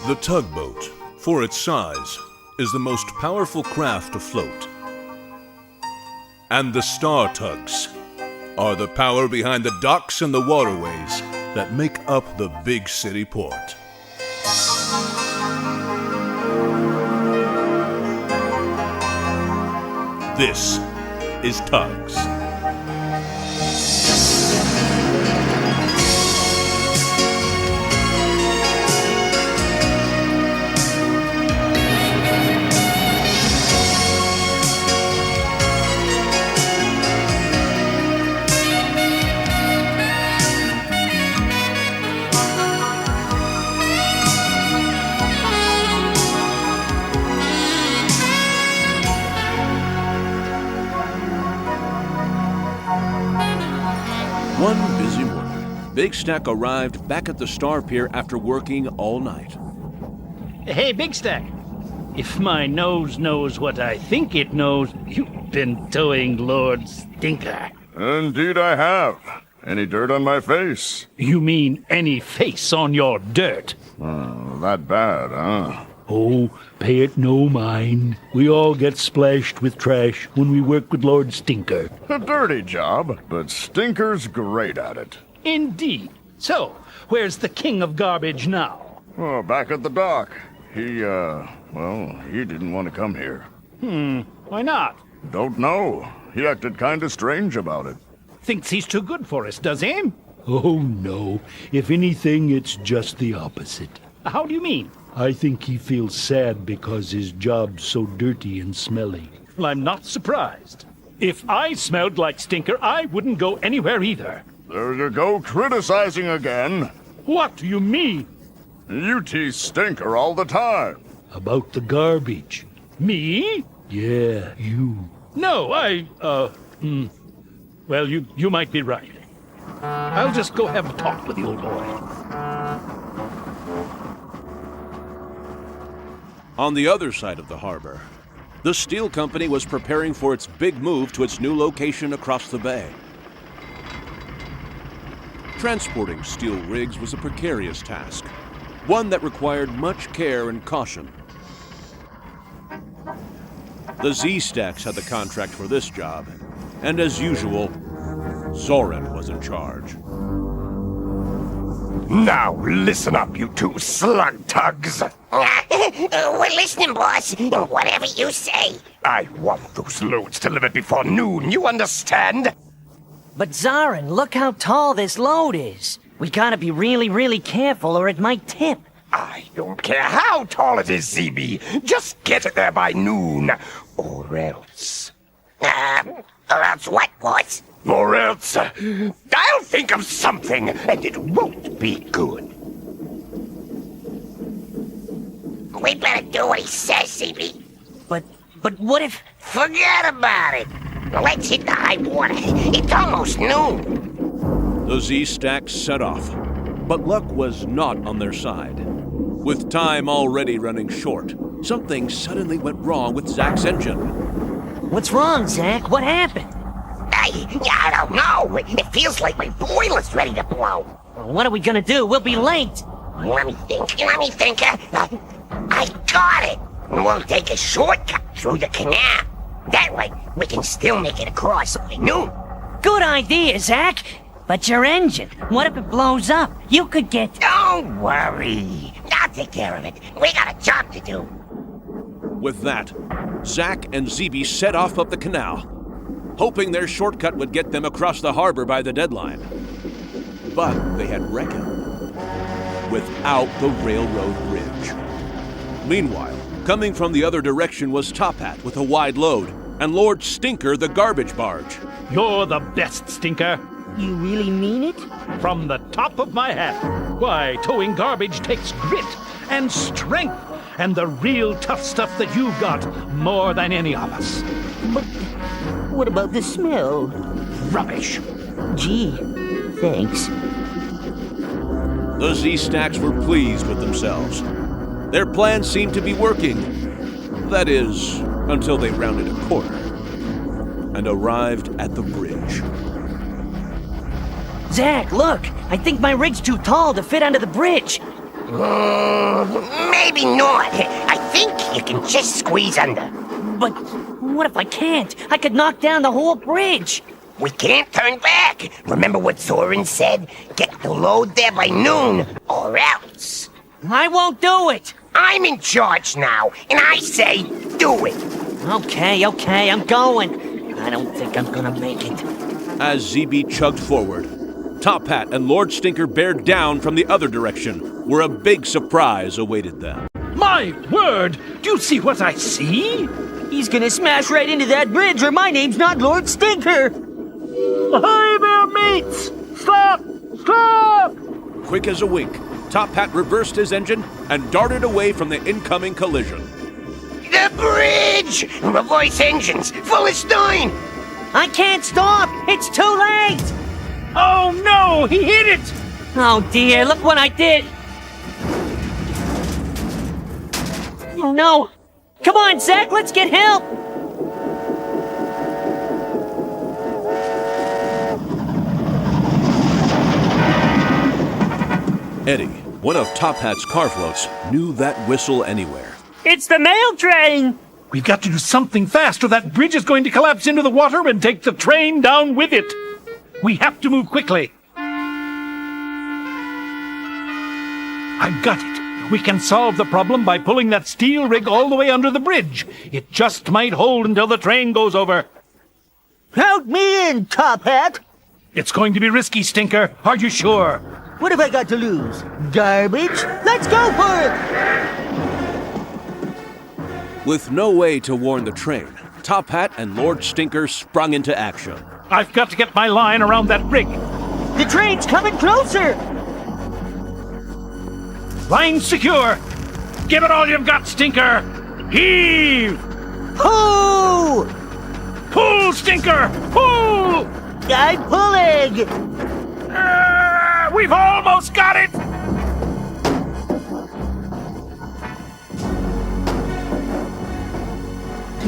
The tugboat, for its size, is the most powerful craft afloat. And the Star Tugs are the power behind the docks and the waterways that make up the big city port. This is TUGS. One busy morning, Big Stack arrived back at the Star Pier after working all night. Hey, Big Stack. If my nose knows what I think it knows, you've been towing Lord Stinker. Indeed I have. Any dirt on my face? You mean any face on your dirt? Oh, that bad, huh? Oh, pay it no mind. We all get splashed with trash when we work with Lord Stinker. A dirty job, but Stinker's great at it. Indeed. So, where's the king of garbage now? Oh, back at the dock. He didn't want to come here. Why not? Don't know. He acted kinda strange about it. Thinks he's too good for us, does he? Oh, no. If anything, it's just the opposite. How do you mean? I think he feels sad because his job's so dirty and smelly. Well, I'm not surprised. If I smelled like Stinker, I wouldn't go anywhere either. There you go, criticizing again. What do you mean? You tease Stinker all the time. About the garbage. Me? Yeah, you. No, Well, you might be right. I'll just go have a talk with the old boy. On the other side of the harbor, the steel company was preparing for its big move to its new location across the bay. Transporting steel rigs was a precarious task, one that required much care and caution. The Z-Stacks had the contract for this job, and as usual, Zoran was in charge. Now listen up, you two slug tugs. We're listening, boss. Whatever you say. I want those loads delivered before noon, you understand? But Zoran, look how tall this load is. We gotta be really, really careful or it might tip. I don't care how tall it is, Zeebee. Just get it there by noon. Or else. Or else what, boss? Or else, I'll think of something, and it won't be good. We better do what he says, Zeebee. But what if... Forget about it. Let's hit the high water. It's almost noon. The Z-Stacks set off, but luck was not on their side. With time already running short, something suddenly went wrong with Zak's engine. What's wrong, Zak? What happened? I don't know. It feels like my boiler's ready to blow. Well, what are we gonna do? We'll be late. Let me think. I got it. We'll take a shortcut through the canal. That way, we can still make it across by noon. Good idea, Zak. But your engine, what if it blows up? You could get... Don't worry. I'll take care of it. We got a job to do. With that, Zak and Zeebee set off up the canal, hoping their shortcut would get them across the harbor by the deadline. But they had reckoned without the railroad bridge. Meanwhile, coming from the other direction was Top Hat with a wide load, and Lord Stinker the garbage barge. You're the best, Stinker. You really mean it? From the top of my hat. Why, towing garbage takes grit and strength and the real tough stuff that you've got more than any of us. But what about the smell? Rubbish. Gee, thanks. The Z-Stacks were pleased with themselves. Their plan seemed to be working. That is, until they rounded a corner and arrived at the bridge. Zak, look! I think my rig's too tall to fit under the bridge. Maybe not. I think you can just squeeze under. But what if I can't? I could knock down the whole bridge. We can't turn back. Remember what Zoran said? Get the load there by noon, or else. I won't do it. I'm in charge now, and I say do it. Okay, I'm going. I don't think I'm gonna make it. As Zeebee chugged forward, Top Hat and Lord Stinker bared down from the other direction, where a big surprise awaited them. My word! Do you see what I see? He's gonna smash right into that bridge, or my name's not Lord Stinker. Hi there, mates! Stop! Stop! Quick as a wink, Top Hat reversed his engine and darted away from the incoming collision. The bridge! Reverse engines, full of steam! I can't stop! It's too late! Oh no! He hit it! Oh dear, look what I did! Oh no! Come on, Zak, let's get help! Eddie, one of Top Hat's car floats, knew that whistle anywhere. It's the mail train! We've got to do something fast or that bridge is going to collapse into the water and take the train down with it. We have to move quickly. I've got it. We can solve the problem by pulling that steel rig all the way under the bridge. It just might hold until the train goes over. Count me in, Top Hat. It's going to be risky, Stinker. Are you sure? What have I got to lose? Garbage? Let's go for it! With no way to warn the train, Top Hat and Lord Stinker sprung into action. I've got to get my line around that rig. The train's coming closer! Line secure. Give it all you've got, Stinker. Heave! Pull! Pull, Stinker! Pull! I'm pulling! We've almost got it!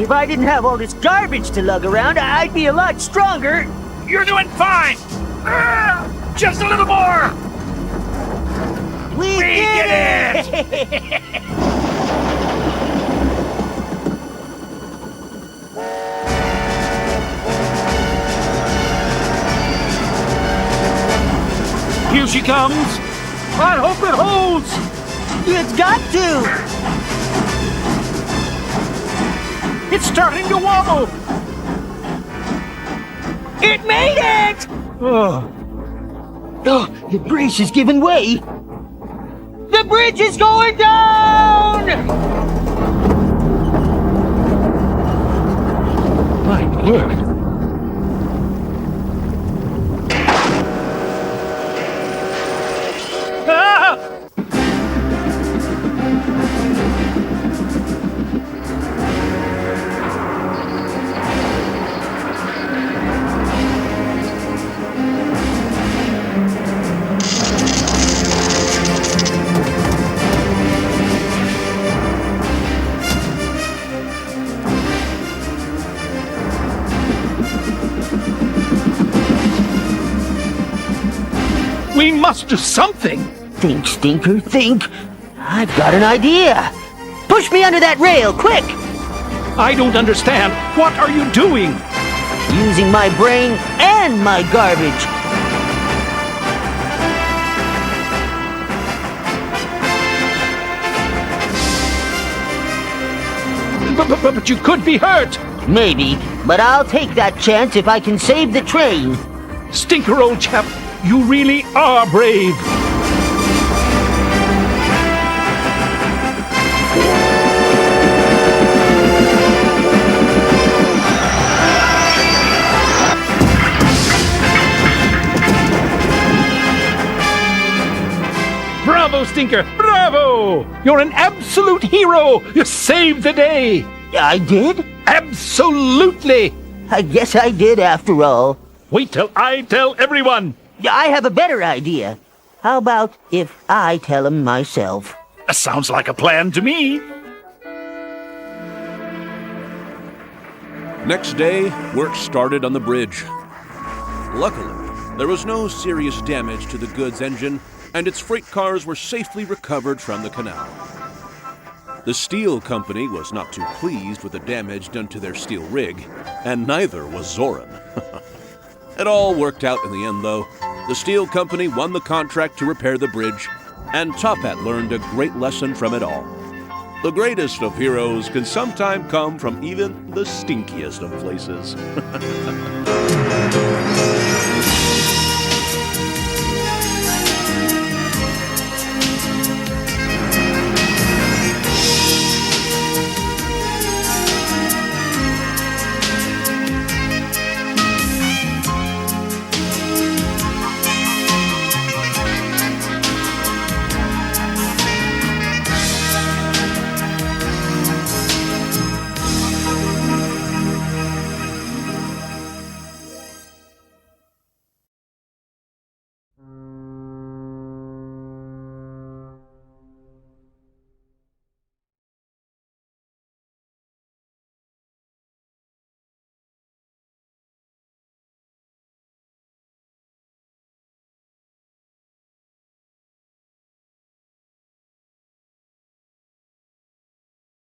If I didn't have all this garbage to lug around, I'd be a lot stronger. You're doing fine! Just a little more! We did it! Here she comes! I hope it holds! It's got to! It's starting to wobble! It made it! Oh, The brace is giving way! The bridge is going down! my word! Ah! We must do something! Think, Stinker, think. I've got an idea. Push me under that rail, quick! I don't understand. What are you doing? Using my brain and my garbage. But you could be hurt! Maybe, but I'll take that chance if I can save the train. Stinker, old chap, you really are brave! Bravo, Stinker! Bravo! You're an absolute hero! You saved the day! I did? Absolutely! I guess I did after all. Wait till I tell everyone! I have a better idea. How about if I tell him myself? Sounds like a plan to me. Next day, work started on the bridge. Luckily, there was no serious damage to the goods engine, and its freight cars were safely recovered from the canal. The steel company was not too pleased with the damage done to their steel rig, and neither was Zoran. It all worked out in the end, though. The steel company won the contract to repair the bridge, and Top Hat learned a great lesson from it all. The greatest of heroes can sometimes come from even the stinkiest of places.